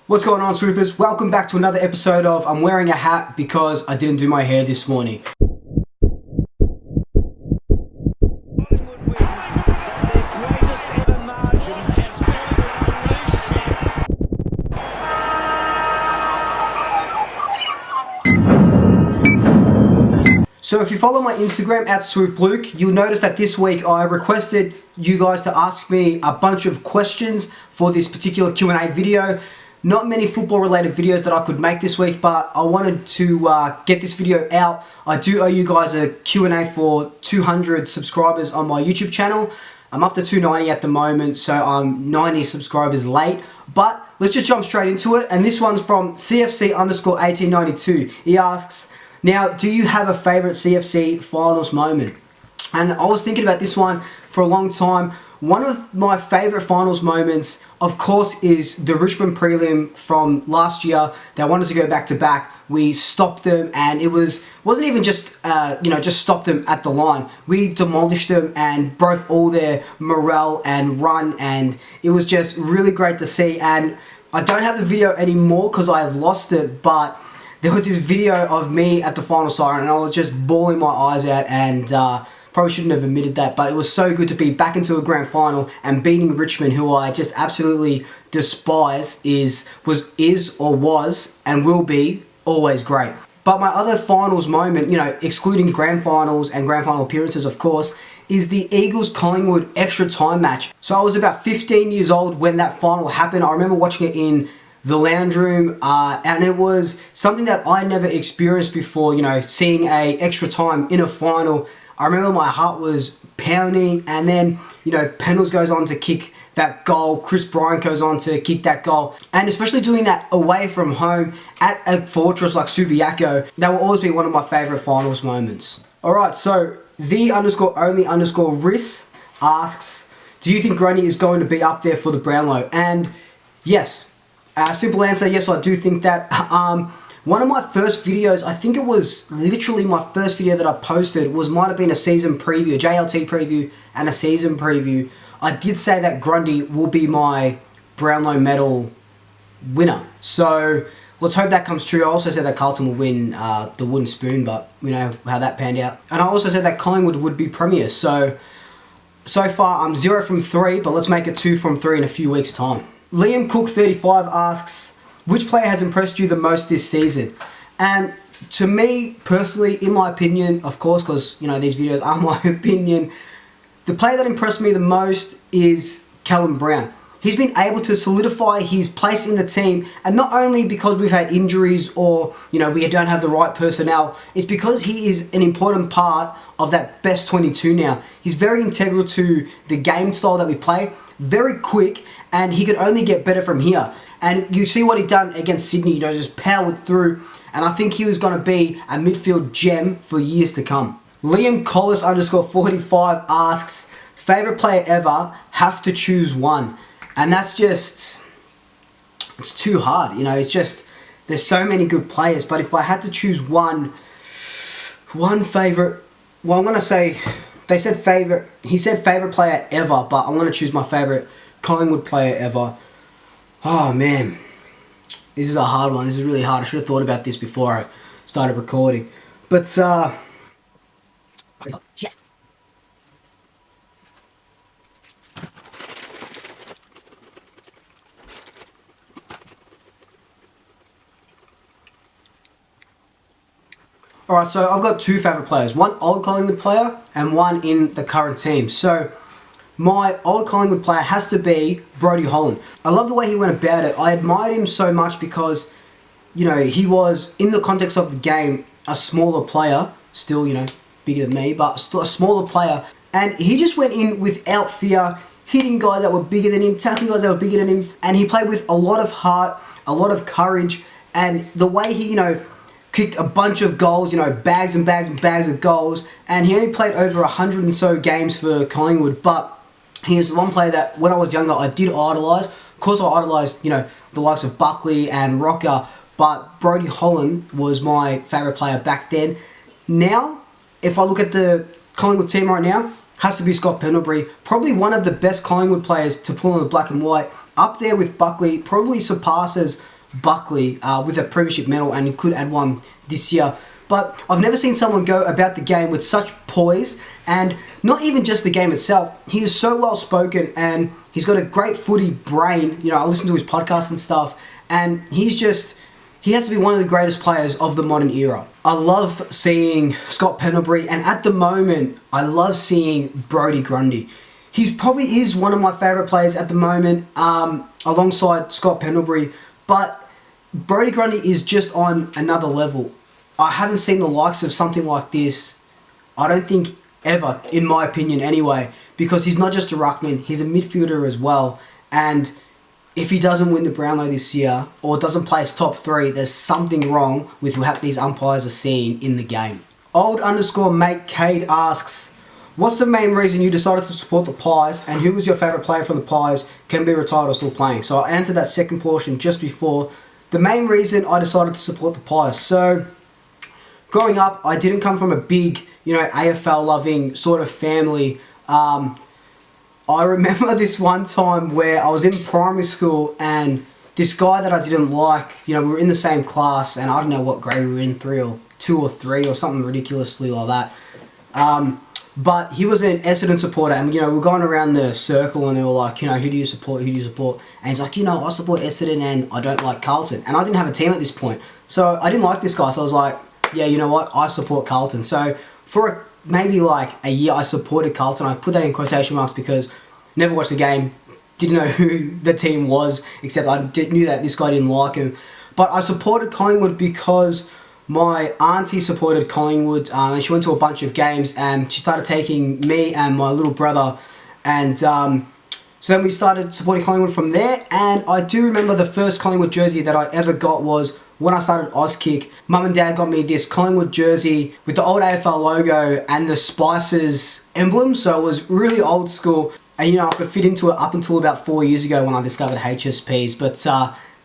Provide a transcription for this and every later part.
What's going on, Swoopers? Welcome back to another episode of I'm wearing a hat because I didn't do my hair this morning. So if you follow my Instagram at SwoopLuke, you'll notice that this week I requested you guys to ask me a bunch of questions for this particular Q&A video. Not many football related videos that I could make this week, but I wanted to get this video out. I do owe you guys a Q&A for 200 subscribers on my YouTube channel. I'm up to 290 at the moment, so I'm 90 subscribers late. But let's just jump straight into it. And this one's from CFC_1892. He asks, now, do you have a favorite CFC finals moment? And I was thinking about this one for a long time. One of my favorite finals moments, of course, is the Richmond prelim from last year. They wanted to go back to back. We stopped them, and it wasn't even just just stopped them at the line. We demolished them and broke all their morale and run, and it was just really great to see. And I don't have the video anymore because I have lost it, but there was this video of me at the final siren, and I was just bawling my eyes out, and probably shouldn't have admitted that, but it was so good to be back into a grand final and beating Richmond, who I just absolutely despise, was and will be always great. But my other finals moment, excluding grand finals and grand final appearances, of course, is the Eagles-Collingwood extra time match. So I was about 15 years old when that final happened. I remember watching it in the lounge room, and it was something that I never experienced before, seeing a extra time in a final. I remember my heart was pounding, and then, Pendles goes on to kick that goal, Chris Bryant goes on to kick that goal, and especially doing that away from home at a fortress like Subiaco, that will always be one of my favourite finals moments. Alright, so the_only_Riss asks, do you think Grundy is going to be up there for the Brownlow? And yes, simple answer, yes, I do think that. One of my first videos, I think it was literally my first video that I posted, might have been a season preview, a JLT preview and a season preview. I did say that Grundy will be my Brownlow medal winner. So let's hope that comes true. I also said that Carlton will win the wooden spoon, but we know how that panned out. And I also said that Collingwood would be premiers. So far I'm 0 from 3, but let's make it 2 from 3 in a few weeks' time. Liam Cook 35 asks, which player has impressed you the most this season? And to me, personally, in my opinion, of course, because, these videos are my opinion, the player that impressed me the most is Callum Brown. He's been able to solidify his place in the team, and not only because we've had injuries or, we don't have the right personnel, it's because he is an important part of that best 22 now. He's very integral to the game style that we play, very quick, and he could only get better from here. And you see what he done against Sydney, just powered through. And I think he was going to be a midfield gem for years to come. Liam Collis_45 asks, favourite player ever, have to choose one. And that's just, it's too hard. It's just, there's so many good players. But if I had to choose one favourite, well, I'm going to say, he said favourite player ever, but I'm going to choose my favourite Collingwood player ever. Oh man, this is a hard one. This is really hard. I should have thought about this before I started recording. But yeah. Alright, so I've got two favourite players. One old Collingwood player and one in the current team. So my old Collingwood player has to be Brodie Holland. I love the way he went about it. I admired him so much because, he was, in the context of the game, a smaller player. Still, bigger than me, but still a smaller player. And he just went in without fear, hitting guys that were bigger than him, tackling guys that were bigger than him. And he played with a lot of heart, a lot of courage. And the way he, kicked a bunch of goals, bags and bags and bags of goals. And he only played over 100 and so games for Collingwood. But he is the one player that, when I was younger, I did idolise. Of course, I idolised, the likes of Buckley and Rocker, but Brodie Holland was my favourite player back then. Now, if I look at the Collingwood team right now, has to be Scott Pendlebury. Probably one of the best Collingwood players to pull on the black and white. Up there with Buckley, probably surpasses Buckley with a premiership medal, and he could add one this year. But I've never seen someone go about the game with such poise, and not even just the game itself. He is so well spoken, and he's got a great footy brain. You know, I listen to his podcast and stuff, and he has to be one of the greatest players of the modern era. I love seeing Scott Pendlebury, and at the moment, I love seeing Brodie Grundy. He probably is one of my favourite players at the moment, alongside Scott Pendlebury, but Brodie Grundy is just on another level. I haven't seen the likes of something like this, I don't think ever, in my opinion anyway, because he's not just a ruckman, he's a midfielder as well, and if he doesn't win the Brownlow this year, or doesn't place top 3, there's something wrong with what these umpires are seeing in the game. Old_mate Cade asks, what's the main reason you decided to support the Pies, and who was your favourite player from the Pies, can be retired or still playing? So I answered that second portion just before. The main reason I decided to support the Pies. So growing up, I didn't come from a big, AFL loving sort of family. I remember this one time where I was in primary school, and this guy that I didn't like, we were in the same class, and I don't know what grade we were in, 2 or 3 or something ridiculously like that. But he was an Essendon supporter, and we're going around the circle, and they were like, who do you support, And he's like, I support Essendon, and I don't like Carlton. And I didn't have a team at this point, so I didn't like this guy, so I was like, yeah, you know what, I support Carlton. So for maybe like a year, I supported Carlton. I put that in quotation marks because never watched the game, didn't know who the team was, except I knew that this guy didn't like him. But I supported Collingwood because my auntie supported Collingwood, and she went to a bunch of games, and she started taking me and my little brother, and so then we started supporting Collingwood from there. And I do remember the first Collingwood jersey that I ever got was when I started Auskick. Mum and Dad got me this Collingwood jersey with the old AFL logo and the Spices emblem, so it was really old school, and I could fit into it up until about 4 years ago when I discovered HSPs, but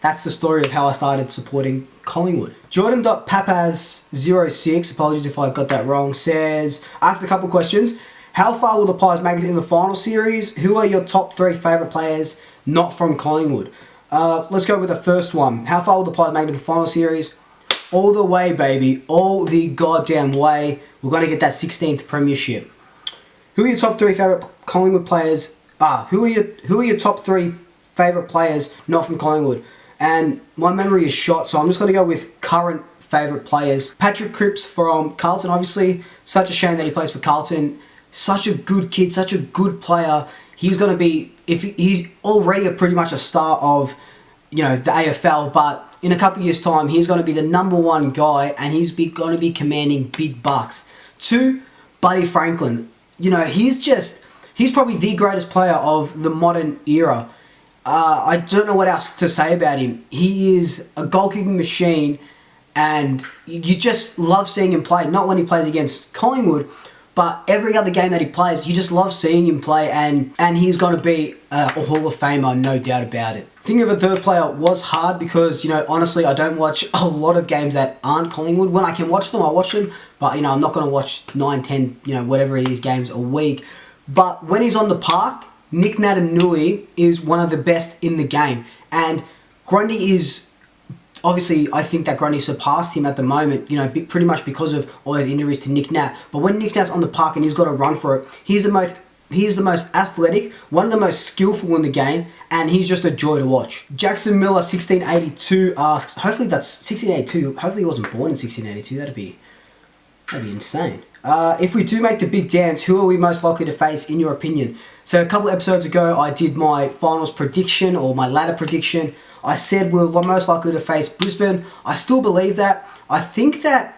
that's the story of how I started supporting Collingwood. Jordan.papaz06, apologies if I got that wrong, asked a couple questions. How far will the Pies make it in the final series? Who are your top 3 favourite players not from Collingwood? Let's go with the first one. How far will the Pies make it in the final series? All the way, baby. All the goddamn way. We're going to get that 16th premiership. Who are your top 3 favourite Collingwood players? Who are your top 3 favourite players not from Collingwood? And my memory is shot, so I'm just going to go with current favourite players. Patrick Cripps from Carlton, obviously. Such a shame that he plays for Carlton. Such a good kid, such a good player. He's going to be, he's already pretty much a star of, the AFL, but in a couple of years' time, he's going to be the #1 guy, and he's going to be commanding big bucks. 2, Buddy Franklin. He's probably the greatest player of the modern era. I don't know what else to say about him. He is a goal-kicking machine, and you just love seeing him play. Not when he plays against Collingwood, but every other game that he plays, you just love seeing him play, and he's going to be a Hall of Famer, no doubt about it. Thinking of a third player was hard because, honestly, I don't watch a lot of games that aren't Collingwood. When I can watch them, I watch them, but, I'm not going to watch 9, 10, whatever it is, games a week. But when he's on the park, Nick Natanui is one of the best in the game, and Grundy is, obviously, I think that Grundy surpassed him at the moment, pretty much because of all those injuries to Nick Nat. But when Nick Nat's on the park and he's got to run for it, he's the most athletic, one of the most skillful in the game, and he's just a joy to watch. Jackson Miller 1682 asks, hopefully that's 1682, hopefully he wasn't born in 1682, that'd be insane. If we do make the big dance, who are we most likely to face in your opinion? So a couple of episodes ago, I did my finals prediction, or my ladder prediction. I said we're most likely to face Brisbane. I still believe that. I think that,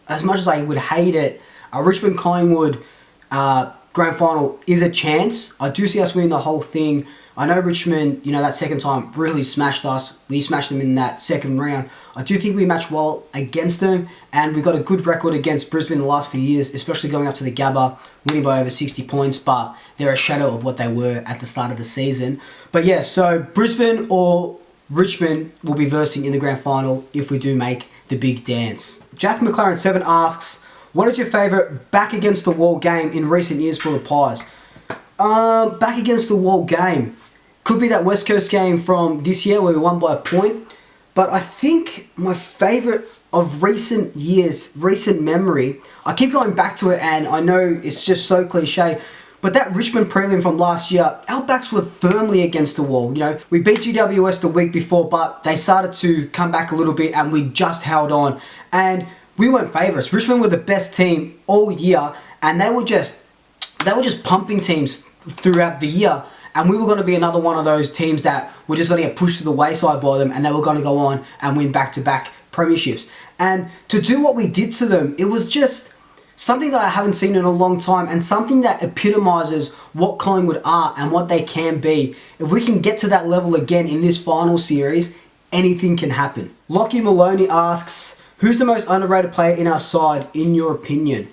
as much as I would hate it, a Richmond-Collingwood grand final is a chance. I do see us winning the whole thing. I know Richmond, that second time really smashed us. We smashed them in that second round. I do think we matched well against them, and we got a good record against Brisbane in the last few years, especially going up to the Gabba, winning by over 60 points, but they're a shadow of what they were at the start of the season. But yeah, so Brisbane or Richmond will be versing in the grand final if we do make the big dance. Jack McLaren 7 asks, what is your favourite back against the wall game in recent years for the Pies? Back against the wall game. Could be that West Coast game from this year where we won by a point. But I think my favourite of recent years, recent memory, I keep going back to it and I know it's just so cliche, but that Richmond prelim from last year, our backs were firmly against the wall. You know, we beat GWS the week before, but they started to come back a little bit and we just held on. And we weren't favourites. Richmond were the best team all year and they were just pumping teams throughout the year. And we were going to be another one of those teams that were just going to get pushed to the wayside by them and they were going to go on and win back-to-back premierships. And to do what we did to them, it was just something that I haven't seen in a long time and something that epitomises what Collingwood are and what they can be. If we can get to that level again in this final series, anything can happen. Lockie Maloney asks, who's the most underrated player in our side in your opinion?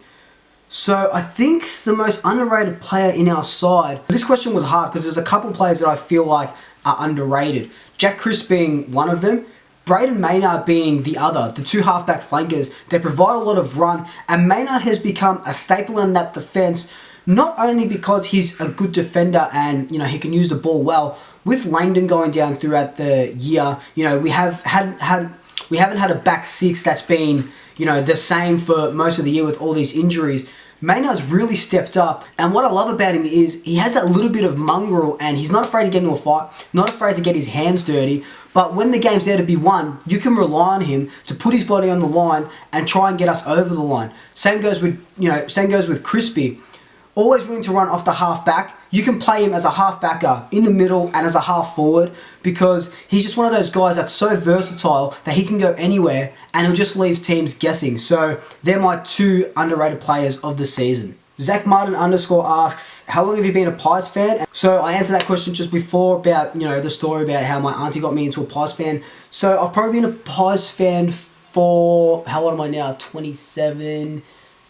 So I think the most underrated player in our side, this question was hard because there's a couple players that I feel like are underrated. Jack Crisp being one of them, Braden Maynard being the other, the two halfback flankers. They provide a lot of run and Maynard has become a staple in that defence, not only because he's a good defender and he can use the ball well. With Langdon going down throughout the year, we haven't had a back six that's been the same for most of the year with all these injuries. Maynard's really stepped up, and what I love about him is he has that little bit of mongrel and he's not afraid to get into a fight, not afraid to get his hands dirty, but when the game's there to be won, you can rely on him to put his body on the line and try and get us over the line. Same goes with Crispy. Always willing to run off the half back. You can play him as a half backer in the middle and as a half forward because he's just one of those guys that's so versatile that he can go anywhere and he'll just leave teams guessing. So they're my two underrated players of the season. Zach Martin _ asks, how long have you been a Pies fan? So I answered that question just before about, the story about how my auntie got me into a Pies fan. So I've probably been a Pies fan for, how old am I now? 27.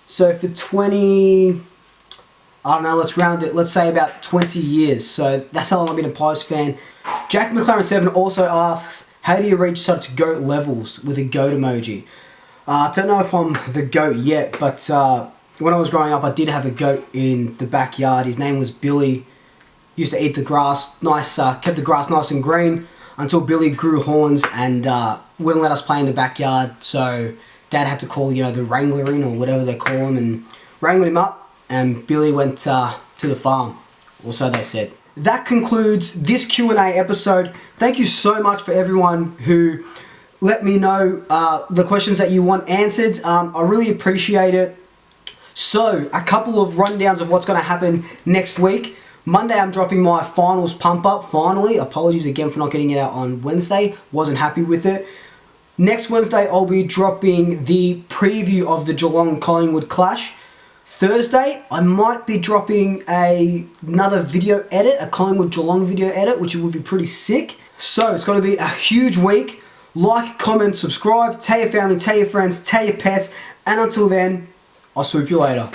So for 20... I don't know, let's round it, let's say about 20 years. So that's how long I've been a Pies fan. Jack McLaren7 also asks, how do you reach such GOAT levels with a GOAT emoji? I don't know if I'm the GOAT yet, but when I was growing up, I did have a goat in the backyard. His name was Billy. Used to eat the grass, kept the grass nice and green until Billy grew horns and wouldn't let us play in the backyard. So Dad had to call, the wrangler in or whatever they call him and wrangled him up. And Billy went to the farm, or so they said. That concludes this Q&A episode. Thank you so much for everyone who let me know the questions that you want answered. I really appreciate it. So, a couple of rundowns of what's going to happen next week. Monday, I'm dropping my finals pump up, finally. Apologies again for not getting it out on Wednesday. Wasn't happy with it. Next Wednesday, I'll be dropping the preview of the Geelong-Collingwood clash. Thursday, I might be dropping another video edit, a Collingwood Geelong video edit, which would be pretty sick. So it's going to be a huge week. Like, comment, subscribe, tell your family, tell your friends, tell your pets, and until then, I'll swoop you later.